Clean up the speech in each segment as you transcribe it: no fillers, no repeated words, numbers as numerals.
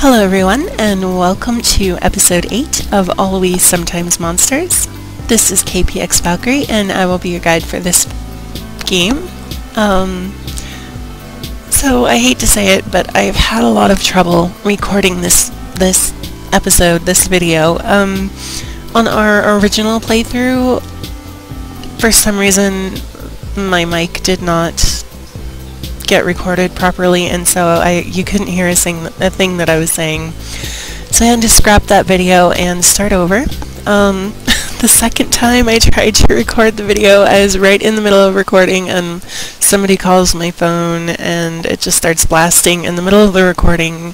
Hello everyone, and welcome to episode 8 of Always Sometimes Monsters. This is KPX Valkyrie, and I will be your guide for this game. So I hate to say it, but I've had a lot of trouble recording this video. On our original playthrough, for some reason, my mic did not get recorded properly, and so you couldn't hear a thing that I was saying. So I had to scrap that video and start over. The second time I tried to record the video, I was right in the middle of recording and somebody calls my phone and it just starts blasting in the middle of the recording,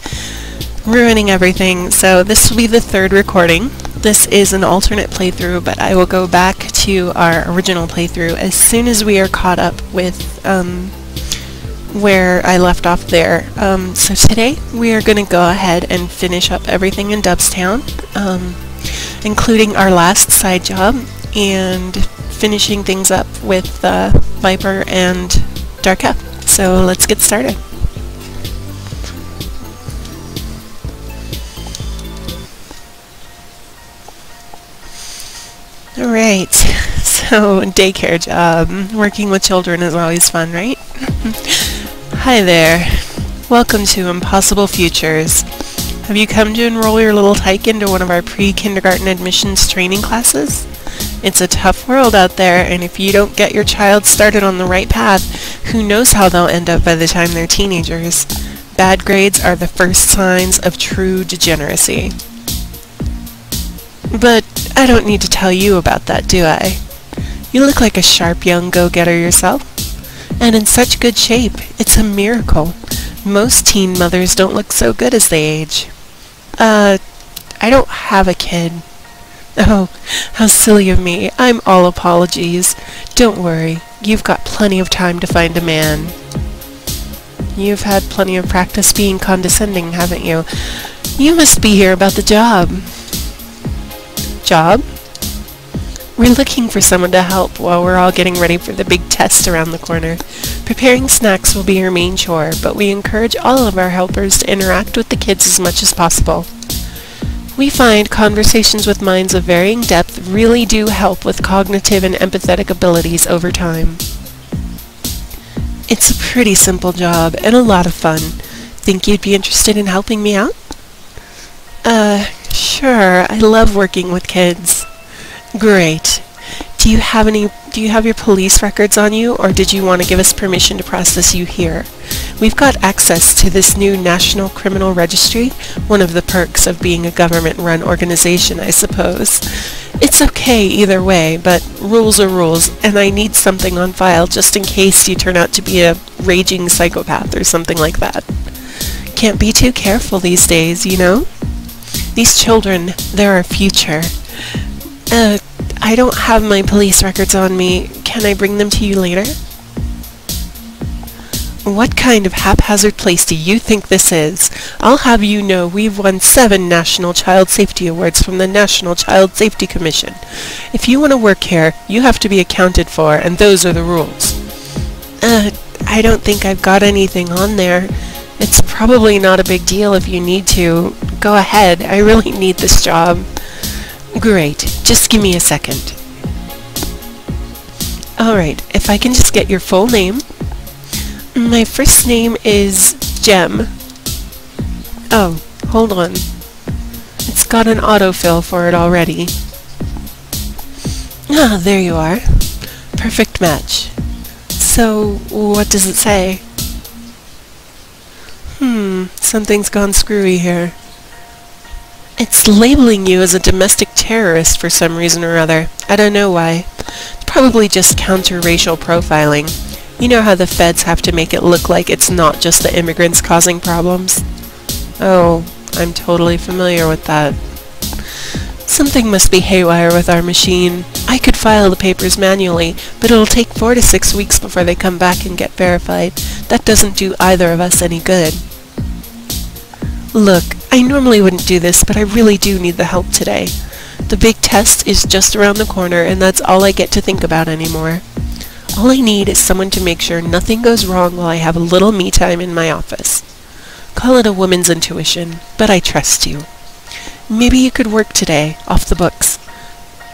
ruining everything. So this will be the third recording. This is an alternate playthrough, but I will go back to our original playthrough as soon as we are caught up with where I left off there. So today we are going to go ahead and finish up everything in Dubstown, including our last side job and finishing things up with Viper and Darkeff. So let's get started. Alright, so Daycare Job. Working with children is always fun, right? Hi there. Welcome to Impossible Futures. Have you come to enroll your little tyke into one of our pre-kindergarten admissions training classes? It's a tough world out there, and if you don't get your child started on the right path, who knows how they'll end up by the time they're teenagers. Bad grades are the first signs of true degeneracy. But I don't need to tell you about that, do I? You look like a sharp young go-getter yourself. And in such good shape. It's a miracle. Most teen mothers don't look so good as they age. I don't have a kid. Oh, how silly of me. I'm all apologies. Don't worry. You've got plenty of time to find a man. You've had plenty of practice being condescending, haven't you? You must be here about the job. Job? We're looking for someone to help while we're all getting ready for the big test around the corner. Preparing snacks will be your main chore, but we encourage all of our helpers to interact with the kids as much as possible. We find conversations with minds of varying depth really do help with cognitive and empathetic abilities over time. It's a pretty simple job and a lot of fun. Think you'd be interested in helping me out? Sure. I love working with kids. Great. Do you have your police records on you, or did you want to give us permission to process you here? We've got access to this new National Criminal Registry, one of the perks of being a government-run organization, I suppose. It's okay either way, but rules are rules, and I need something on file just in case you turn out to be a raging psychopath or something like that. Can't be too careful these days, you know? These children, they're our future. I don't have my police records on me. Can I bring them to you later? What kind of haphazard place do you think this is? I'll have you know we've won 7 National Child Safety Awards from the National Child Safety Commission. If you want to work here, you have to be accounted for, and those are the rules. I don't think I've got anything on there. It's probably not a big deal if you need to. Go ahead, I really need this job. Great, just give me a second. Alright, if I can just get your full name. My first name is Gem. Oh, hold on. It's got an autofill for it already. Ah, there you are. Perfect match. So, what does it say? Something's gone screwy here. It's labeling you as a domestic terrorist for some reason or other. I don't know why. It's probably just counter-racial profiling. You know how the feds have to make it look like it's not just the immigrants causing problems? Oh, I'm totally familiar with that. Something must be haywire with our machine. I could file the papers manually, but it'll take 4 to 6 weeks before they come back and get verified. That doesn't do either of us any good. Look, I normally wouldn't do this, but I really do need the help today. The big test is just around the corner, and that's all I get to think about anymore. All I need is someone to make sure nothing goes wrong while I have a little me time in my office. Call it a woman's intuition, but I trust you. Maybe you could work today, off the books.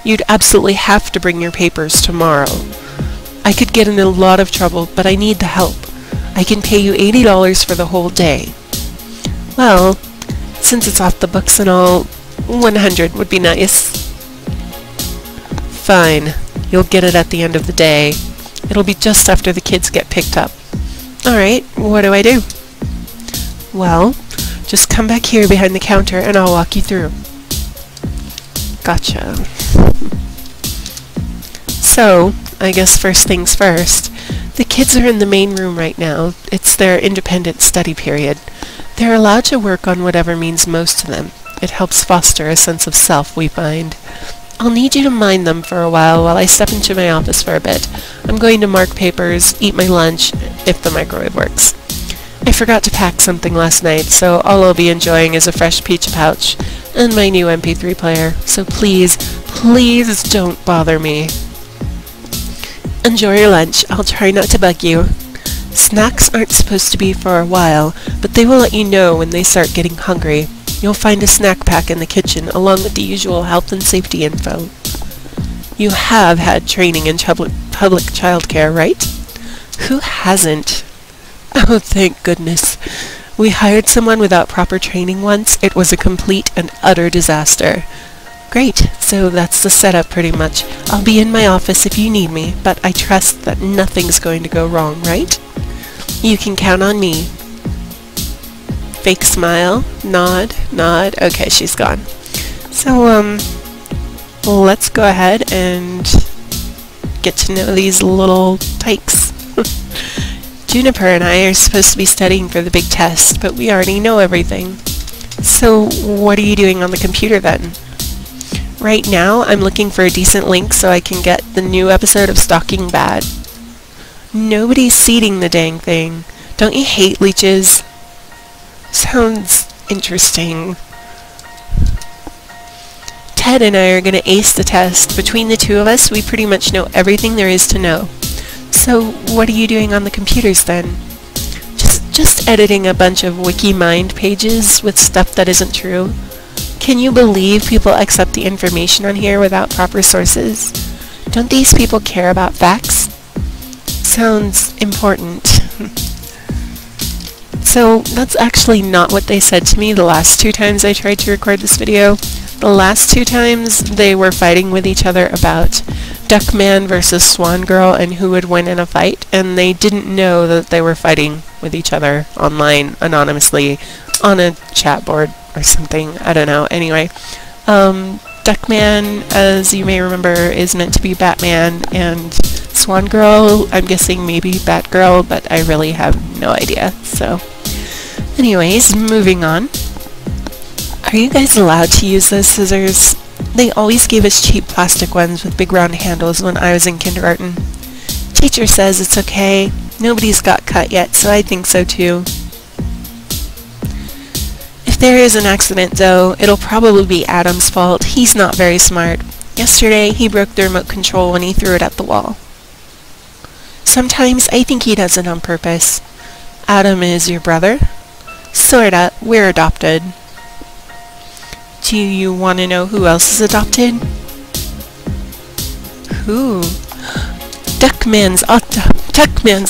You'd absolutely have to bring your papers tomorrow. I could get in a lot of trouble, but I need the help. I can pay you $80 for the whole day. Well, since it's off the books and all, 100 would be nice. Fine. You'll get it at the end of the day. It'll be just after the kids get picked up. Alright, what do I do? Well, just come back here behind the counter and I'll walk you through. Gotcha. So, I guess first things first. The kids are in the main room right now. It's their independent study period. They're allowed to work on whatever means most to them. It helps foster a sense of self, we find. I'll need you to mind them for a while I step into my office for a bit. I'm going to mark papers, eat my lunch, if the microwave works. I forgot to pack something last night, so all I'll be enjoying is a fresh peach pouch and my new MP3 player. So please, please don't bother me. Enjoy your lunch. I'll try not to bug you. Snacks aren't supposed to be for a while, but they will let you know when they start getting hungry. You'll find a snack pack in the kitchen, along with the usual health and safety info. You have had training in public childcare, right? Who hasn't? Oh, thank goodness. We hired someone without proper training once. It was a complete and utter disaster. Great, so that's the setup pretty much. I'll be in my office if you need me, but I trust that nothing's going to go wrong, right? You can count on me. Fake smile, nod, nod. Okay, she's gone. So, let's go ahead and get to know these little tykes. Juniper and I are supposed to be studying for the big test, but we already know everything. So, what are you doing on the computer then? Right now, I'm looking for a decent link so I can get the new episode of Stalking Bad. Nobody's seeding the dang thing. Don't you hate leeches? Sounds interesting. Ted and I are going to ace the test. Between the two of us, we pretty much know everything there is to know. So, what are you doing on the computers then? Just editing a bunch of Wikimind pages with stuff that isn't true. Can you believe people accept the information on here without proper sources? Don't these people care about facts? Sounds important. So, that's actually not what they said to me the last 2 times I tried to record this video. The last 2 times, they were fighting with each other about Duckman versus Swan Girl and who would win in a fight, and they didn't know that they were fighting with each other online, anonymously, on a chat board or something. I don't know. Anyway, Duckman, as you may remember, is meant to be Batman, and Swan Girl, I'm guessing maybe Batgirl, but I really have no idea. So, anyways, moving on. Are you guys allowed to use those scissors? They always gave us cheap plastic ones with big round handles when I was in kindergarten. Teacher says it's okay. Nobody's got cut yet, so I think so too. If there is an accident, though, it'll probably be Adam's fault. He's not very smart. Yesterday, he broke the remote control when he threw it at the wall. Sometimes I think he does it on purpose. Adam is your brother? Sorta. We're adopted. Do you want to know who else is adopted? Who? Duckman's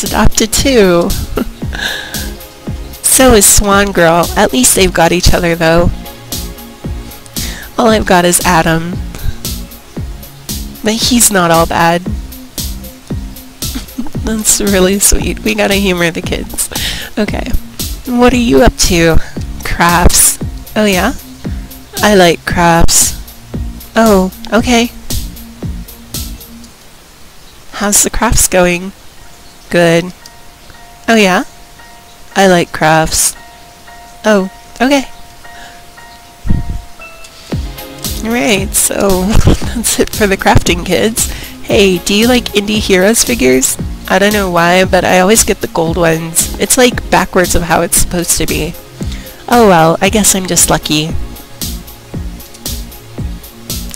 adopted too. So is Swan Girl. At least they've got each other, though. All I've got is Adam. But he's not all bad. That's really sweet. We gotta humor the kids. Okay. What are you up to? Crafts. Oh yeah? I like crafts. Oh, okay. How's the crafts going? Good. Oh yeah? I like crafts. Oh, okay. Alright, so that's it for the crafting kids. Hey, do you like Indie Heroes figures? I don't know why, but I always get the gold ones. It's like backwards of how it's supposed to be. Oh well, I guess I'm just lucky.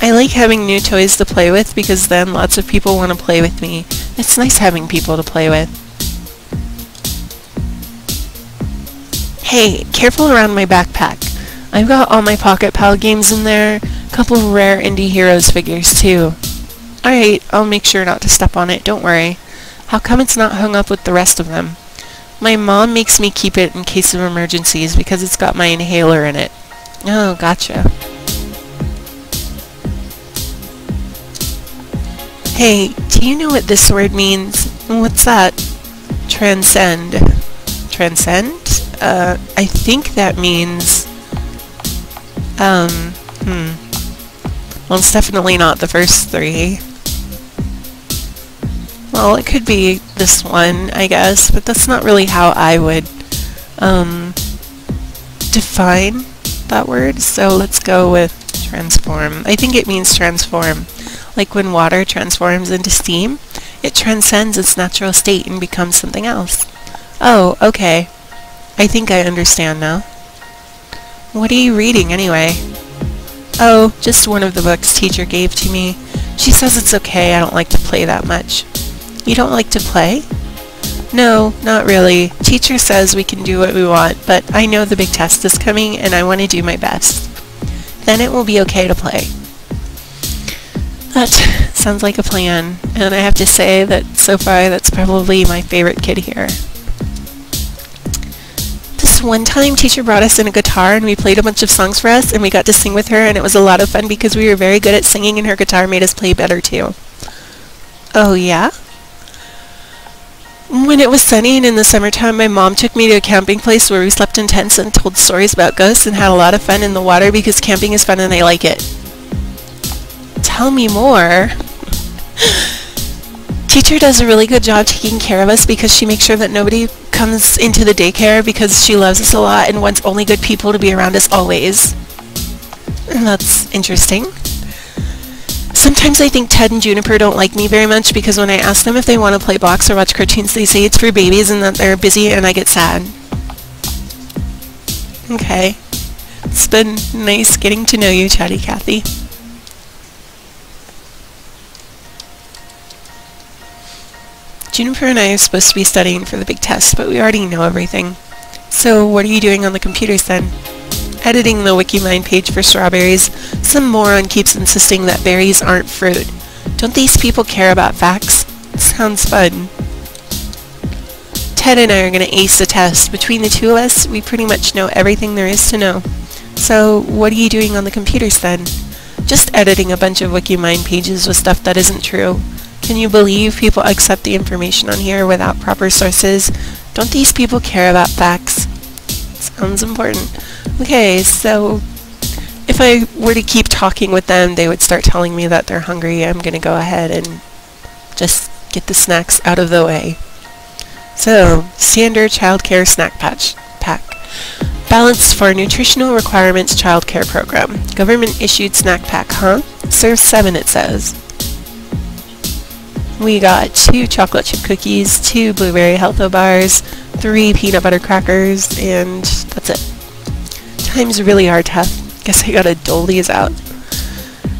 I like having new toys to play with because then lots of people want to play with me. It's nice having people to play with. Hey, careful around my backpack. I've got all my Pocket Pal games in there, a couple of rare Indie Heroes figures too. Alright, I'll make sure not to step on it, don't worry. How come it's not hung up with the rest of them? My mom makes me keep it in case of emergencies because it's got my inhaler in it. Oh, gotcha. Hey, do you know what this word means? What's that? Transcend. Transcend? I think that means... Well, it's definitely not the first three. Well, it could be this one, I guess, but that's not really how I would define that word, so let's go with transform. I think it means transform. Like when water transforms into steam, it transcends its natural state and becomes something else. Oh, okay. I think I understand now. What are you reading, anyway? Oh, just one of the books teacher gave to me. She says it's okay, I don't like to play that much. You don't like to play? No, not really. Teacher says we can do what we want, but I know the big test is coming and I want to do my best. Then it will be okay to play. That sounds like a plan, and I have to say that so far that's probably my favorite kid here. This one time teacher brought us in a guitar and we played a bunch of songs for us and we got to sing with her, and it was a lot of fun because we were very good at singing and her guitar made us play better too. Oh yeah? When it was sunny and in the summertime, my mom took me to a camping place where we slept in tents and told stories about ghosts and had a lot of fun in the water because camping is fun and I like it. Tell me more. Teacher does a really good job taking care of us because she makes sure that nobody comes into the daycare because she loves us a lot and wants only good people to be around us always. And that's interesting. Sometimes I think Ted and Juniper don't like me very much because when I ask them if they want to play blocks or watch cartoons, they say it's for babies and that they're busy, and I get sad. Okay. It's been nice getting to know you, Chatty Cathy. Juniper and I are supposed to be studying for the big test, but we already know everything. So what are you doing on the computers then? Editing the Wikimine page for strawberries. Some moron keeps insisting that berries aren't fruit. Don't these people care about facts? Sounds fun. Ted and I are going to ace the test. Between the two of us, we pretty much know everything there is to know. So what are you doing on the computers then? Just editing a bunch of Wikimine pages with stuff that isn't true. Can you believe people accept the information on here without proper sources? Don't these people care about facts? Sounds important. Okay, so if I were to keep talking with them, they would start telling me that they're hungry. I'm going to go ahead and just get the snacks out of the way. So, standard childcare snack pack. Balanced for nutritional requirements childcare program. Government issued snack pack, huh? Serves 7, it says. We got 2 chocolate chip cookies, 2 blueberry healtho bars, 3 peanut butter crackers, and that's it. Times really are tough. Guess I gotta dole these out.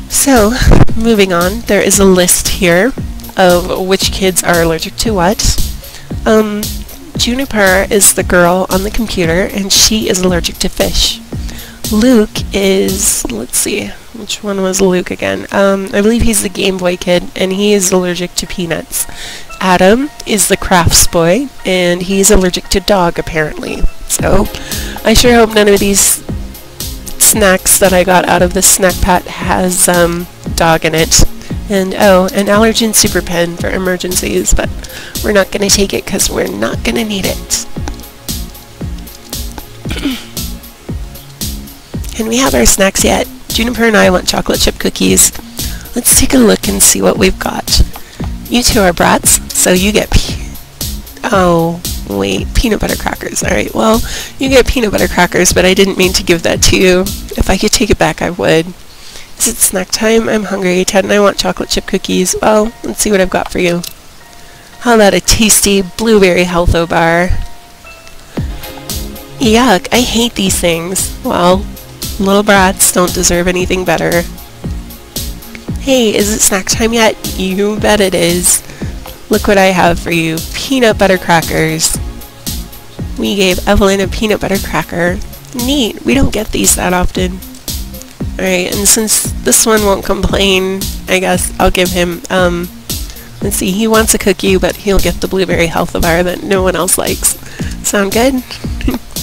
So, moving on, there is a list here of which kids are allergic to what. Juniper is the girl on the computer, and she is allergic to fish. Luke is, let's see, which one was Luke again? I believe he's the Game Boy kid, and he is allergic to peanuts. Adam is the crafts boy, and he's allergic to dog, apparently. So, I sure hope none of these snacks that I got out of the snack pack has dog in it. And oh, an allergen super pen for emergencies, but we're not going to take it because we're not going to need it. Can we have our snacks yet? Juniper and I want chocolate chip cookies. Let's take a look and see what we've got. You two are brats, so you get peanut butter crackers. Alright, well, you get peanut butter crackers, but I didn't mean to give that to you. If I could take it back, I would. Is it snack time? I'm hungry. Ted and I want chocolate chip cookies. Well, let's see what I've got for you. How about a tasty blueberry healtho bar? Yuck, I hate these things. Well, little brats don't deserve anything better. Hey, is it snack time yet? You bet it is. Look what I have for you. Peanut butter crackers. We gave Evelyn a peanut butter cracker. Neat. We don't get these that often. Alright, and since this one won't complain, I guess I'll give him, let's see, he wants a cookie, but he'll get the blueberry health bar that no one else likes. Sound good?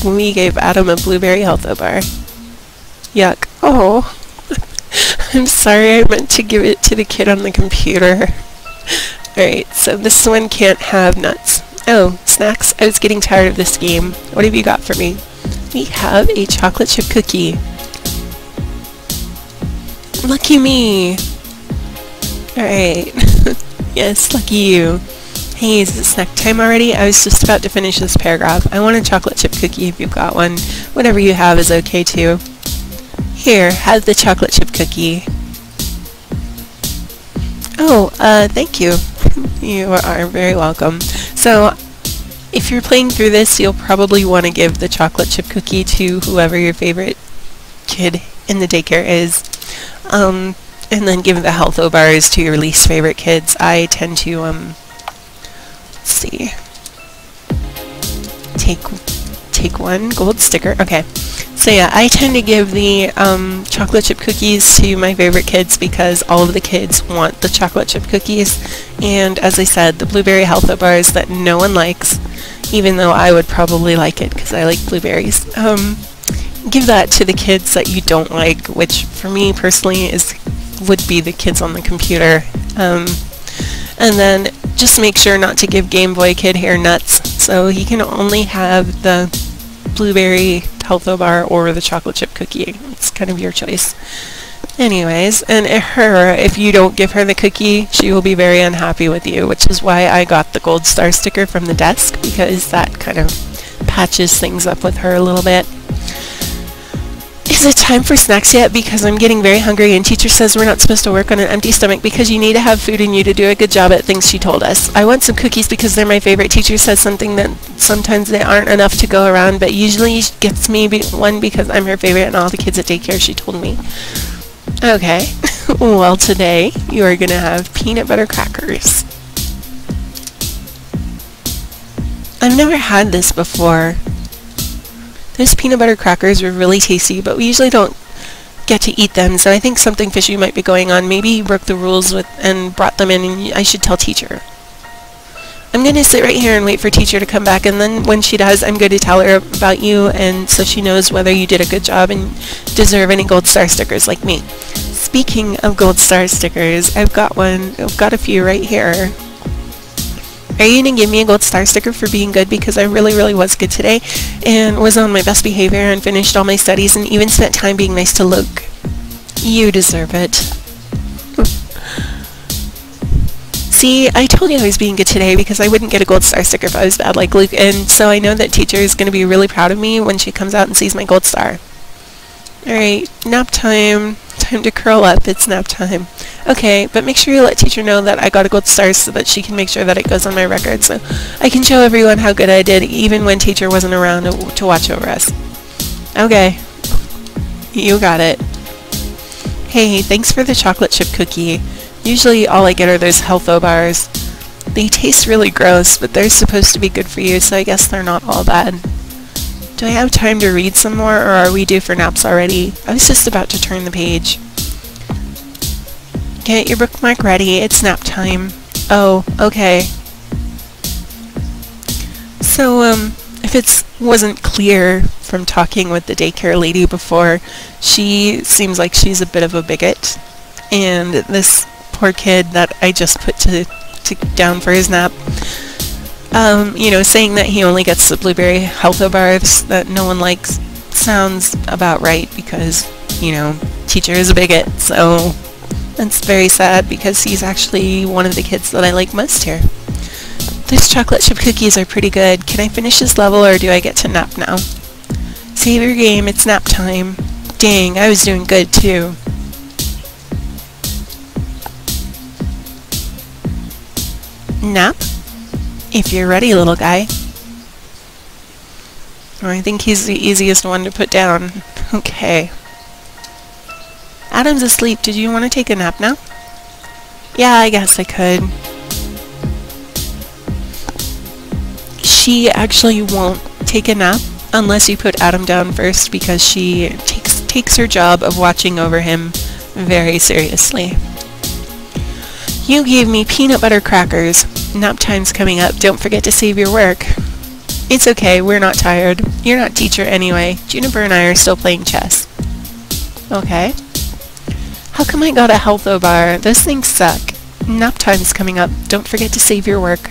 We gave Adam a blueberry health bar. Yuck. Oh. I'm sorry, I meant to give it to the kid on the computer. Alright, so this one can't have nuts. Oh, snacks? I was getting tired of this game. What have you got for me? We have a chocolate chip cookie. Lucky me! Alright. Yes, lucky you. Hey, is it snack time already? I was just about to finish this paragraph. I want a chocolate chip cookie if you've got one. Whatever you have is okay too. Here, have the chocolate chip cookie. Oh, thank you. You are very welcome. So, if you're playing through this, you'll probably want to give the chocolate chip cookie to whoever your favorite kid in the daycare is. And then give the health bars to your least favorite kids. I tend to, let's see. Take one gold sticker. Okay. So yeah, I tend to give the chocolate chip cookies to my favorite kids because all of the kids want the chocolate chip cookies. And as I said, the blueberry health bars that no one likes, even though I would probably like it because I like blueberries. Give that to the kids that you don't like, which for me personally would be the kids on the computer. And then just make sure not to give Game Boy Kid here nuts, so he can only have the blueberry health bar or the chocolate chip cookie. It's kind of your choice. Anyways, and if you don't give her the cookie, she will be very unhappy with you, which is why I got the gold star sticker from the desk, because that kind of patches things up with her a little bit. Is it time for snacks yet? Because I'm getting very hungry and teacher says we're not supposed to work on an empty stomach because you need to have food in you to do a good job at things she told us. I want some cookies because they're my favorite. Teacher says something that sometimes they aren't enough to go around, but usually she gets me one because I'm her favorite and all the kids at daycare, she told me. Okay. Well, today you are going to have peanut butter crackers. I've never had this before. Those peanut butter crackers are really tasty, but we usually don't get to eat them, so I think something fishy might be going on. Maybe you broke the rules and brought them in, and I should tell teacher. I'm going to sit right here and wait for teacher to come back, and then when she does, I'm going to tell her about you, and so she knows whether you did a good job and deserve any gold star stickers like me. Speaking of gold star stickers, I've got one. I've got a few right here. Are you going to give me a gold star sticker for being good? Because I really, really was good today and was on my best behavior and finished all my studies and even spent time being nice to Luke. You deserve it. See, I told you I was being good today because I wouldn't get a gold star sticker if I was bad like Luke, and so I know that teacher is going to be really proud of me when she comes out and sees my gold star. Alright, nap time. Time to curl up. It's nap time. Okay, but make sure you let teacher know that I got a gold star so that she can make sure that it goes on my record so I can show everyone how good I did even when teacher wasn't around to watch over us. Okay. You got it. Hey, thanks for the chocolate chip cookie. Usually all I get are those health-o bars. They taste really gross, but they're supposed to be good for you, so I guess they're not all bad. Do I have time to read some more, or are we due for naps already? I was just about to turn the page. Get your bookmark ready. It's nap time. Oh, okay. So, if it wasn't clear from talking with the daycare lady before, she seems like she's a bit of a bigot. And this poor kid that I just put down for his nap, you know, saying that he only gets the blueberry health bars that no one likes sounds about right because, you know, teacher is a bigot, so that's very sad because he's actually one of the kids that I like most here. These chocolate chip cookies are pretty good. Can I finish this level or do I get to nap now? Save your game, it's nap time. Dang, I was doing good too. Nap? If you're ready, little guy. Oh, I think he's the easiest one to put down. Okay. Adam's asleep. Did you want to take a nap now? Yeah, I guess I could. She actually won't take a nap unless you put Adam down first, because she takes her job of watching over him very seriously. You gave me peanut butter crackers. Nap time's coming up. Don't forget to save your work. It's okay, we're not tired. You're not teacher anyway. Juniper and I are still playing chess. Okay. How come I got a healtho bar? Those things suck. Nap time's coming up. Don't forget to save your work.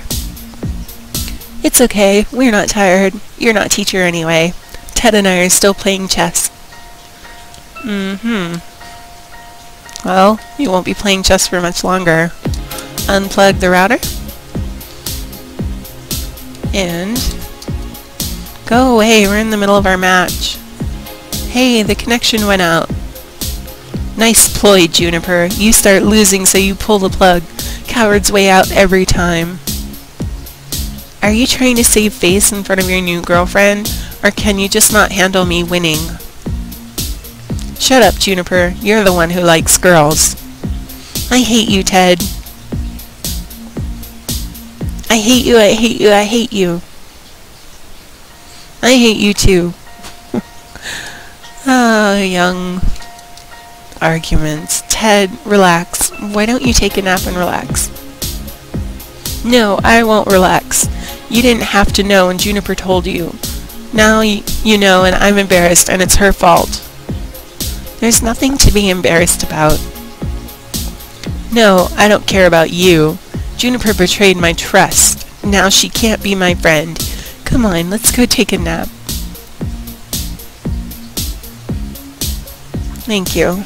It's okay, we're not tired. You're not teacher anyway. Ted and I are still playing chess. Well, you won't be playing chess for much longer. Unplug the router. And go away, we're in the middle of our match. Hey, the connection went out. Nice ploy, Juniper. You start losing, so you pull the plug. Coward's way out every time. Are you trying to save face in front of your new girlfriend, or can you just not handle me winning? Shut up, Juniper. You're the one who likes girls. I hate you, Ted. I hate you, I hate you, I hate you. I hate you too. Young arguments. Ted, relax. Why don't you take a nap and relax? No, I won't relax. You didn't have to know, and Juniper told you. Now you know, and I'm embarrassed, and it's her fault. There's nothing to be embarrassed about. No, I don't care about you. Juniper betrayed my trust. Now she can't be my friend. Come on, let's go take a nap. Thank you.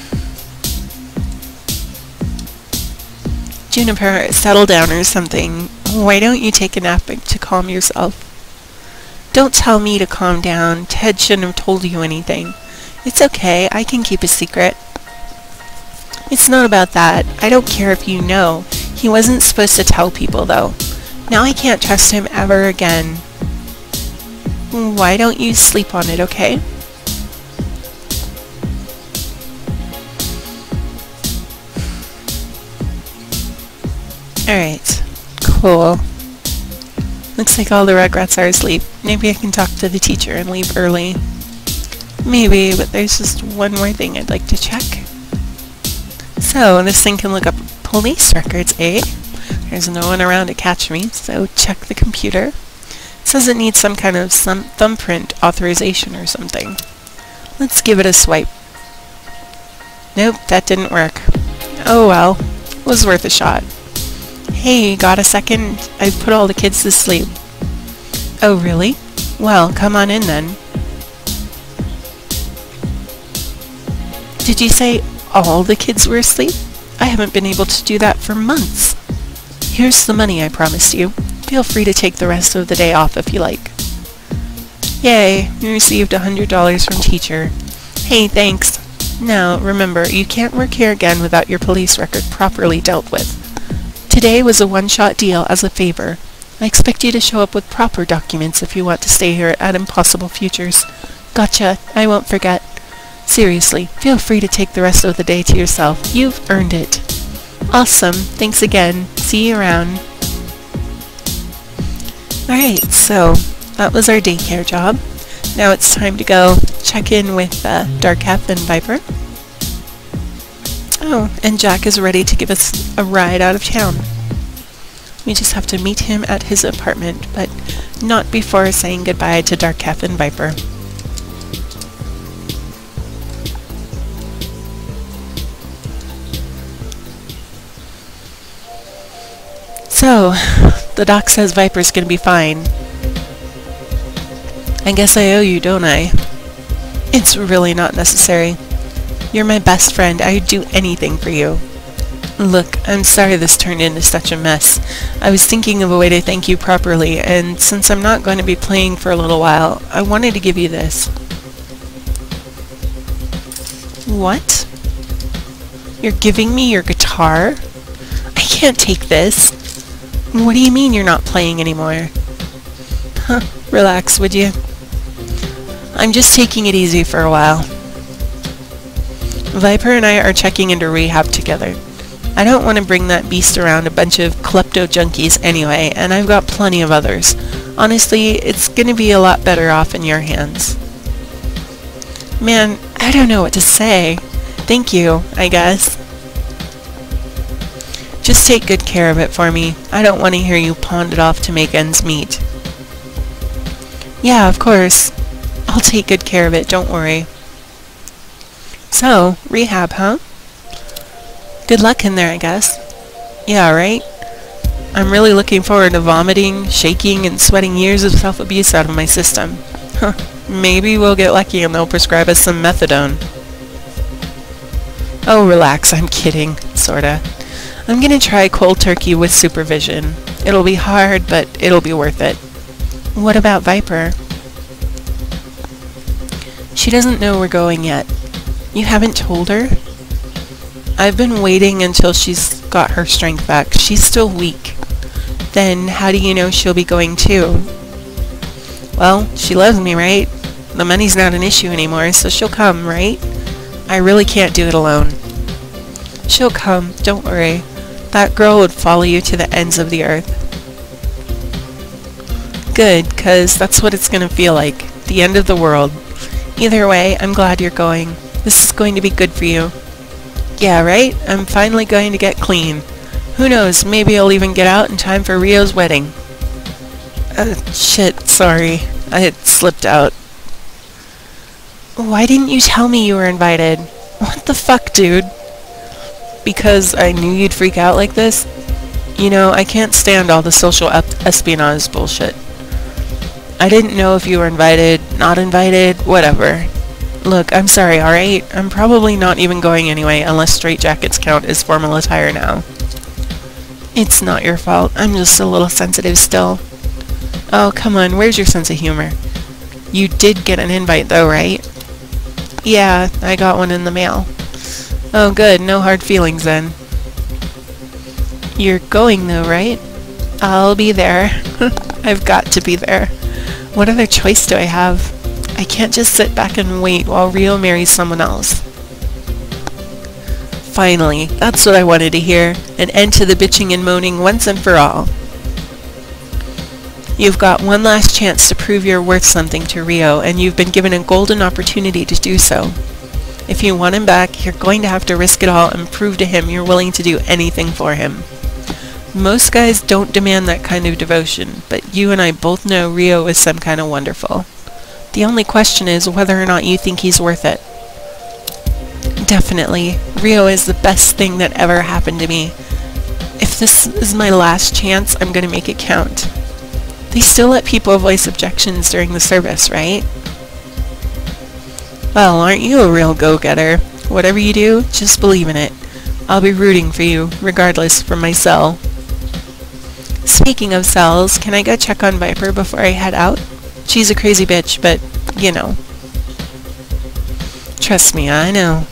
Juniper, settle down or something. Why don't you take a nap to calm yourself? Don't tell me to calm down. Ted shouldn't have told you anything. It's okay, I can keep a secret. It's not about that. I don't care if you know. He wasn't supposed to tell people, though. Now I can't trust him ever again. Why don't you sleep on it, okay? Alright. Cool. Looks like all the Rugrats are asleep. Maybe I can talk to the teacher and leave early. Maybe, but there's just one more thing I'd like to check. So, this thing can look up police records, eh? There's no one around to catch me, so check the computer. It says it needs some kind of thumbprint authorization or something. Let's give it a swipe. Nope, that didn't work. Oh well, it was worth a shot. Hey, got a second? I've put all the kids to sleep. Oh really? Well, come on in then. Did you say all the kids were asleep? I haven't been able to do that for months. Here's the money I promised you. Feel free to take the rest of the day off if you like. Yay, you received $100 from teacher. Hey, thanks. Now, remember, you can't work here again without your police record properly dealt with. Today was a one-shot deal as a favor. I expect you to show up with proper documents if you want to stay here at Impossible Futures. Gotcha, I won't forget. Seriously, feel free to take the rest of the day to yourself. You've earned it. Awesome, thanks again. See you around. Alright, so that was our daycare job. Now it's time to go check in with Darkeff and Viper. Oh, and Jack is ready to give us a ride out of town. We just have to meet him at his apartment, but not before saying goodbye to Darkeff and Viper. So, the doc says Viper's gonna be fine. I guess I owe you, don't I? It's really not necessary. You're my best friend. I'd do anything for you. Look, I'm sorry this turned into such a mess. I was thinking of a way to thank you properly, and since I'm not going to be playing for a little while, I wanted to give you this. What? You're giving me your guitar? I can't take this. What do you mean you're not playing anymore? Huh, relax, would you? I'm just taking it easy for a while. Viper and I are checking into Rehab together. I don't want to bring that beast around a bunch of klepto junkies anyway, and I've got plenty of others. Honestly, it's gonna be a lot better off in your hands. Man, I don't know what to say. Thank you, I guess. Just take good care of it for me. I don't want to hear you pawn it off to make ends meet. Yeah, of course. I'll take good care of it, don't worry. So, rehab, huh? Good luck in there, I guess. Yeah, right? I'm really looking forward to vomiting, shaking, and sweating years of self-abuse out of my system. Huh. Maybe we'll get lucky and they'll prescribe us some methadone. Oh, relax, I'm kidding. Sorta. I'm gonna try cold turkey with supervision. It'll be hard, but it'll be worth it. What about Viper? She doesn't know we're going yet. You haven't told her? I've been waiting until she's got her strength back. She's still weak. Then how do you know she'll be going too? Well, she loves me, right? The money's not an issue anymore, so she'll come, right? I really can't do it alone. She'll come, don't worry. That girl would follow you to the ends of the earth. Good, 'cause that's what it's gonna feel like. The end of the world. Either way, I'm glad you're going. This is going to be good for you. Yeah, right? I'm finally going to get clean. Who knows, maybe I'll even get out in time for Rio's wedding. Shit, sorry. I had slipped out. Why didn't you tell me you were invited? What the fuck, dude? Because I knew you'd freak out like this? You know, I can't stand all the social espionage bullshit. I didn't know if you were invited, not invited, whatever. Look, I'm sorry, alright? I'm probably not even going anyway, unless straitjackets count as formal attire now. It's not your fault. I'm just a little sensitive still. Oh, come on, where's your sense of humor? You did get an invite though, right? Yeah, I got one in the mail. Oh good, no hard feelings then. You're going though, right? I'll be there. I've got to be there. What other choice do I have? I can't just sit back and wait while Rio marries someone else. Finally, that's what I wanted to hear. An end to the bitching and moaning once and for all. You've got one last chance to prove you're worth something to Rio, and you've been given a golden opportunity to do so. If you want him back, you're going to have to risk it all and prove to him you're willing to do anything for him. Most guys don't demand that kind of devotion, but you and I both know Rio is some kind of wonderful. The only question is whether or not you think he's worth it. Definitely. Rio is the best thing that ever happened to me. If this is my last chance, I'm going to make it count. They still let people voice objections during the service, right? Well, aren't you a real go-getter? Whatever you do, just believe in it. I'll be rooting for you, regardless, from my cell. Speaking of cells, can I go check on Viper before I head out? She's a crazy bitch, but, you know. Trust me, I know.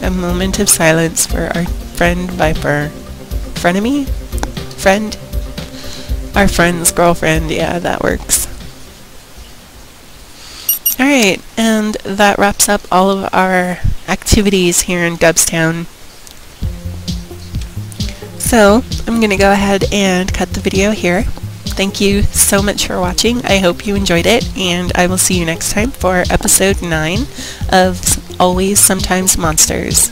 A moment of silence for our friend Viper. Frenemy? Friend? Our friend's girlfriend, yeah, that works. Alright, and that wraps up all of our activities here in Dubstown. So, I'm going to go ahead and cut the video here. Thank you so much for watching. I hope you enjoyed it, and I will see you next time for episode 9 of Always Sometimes Monsters.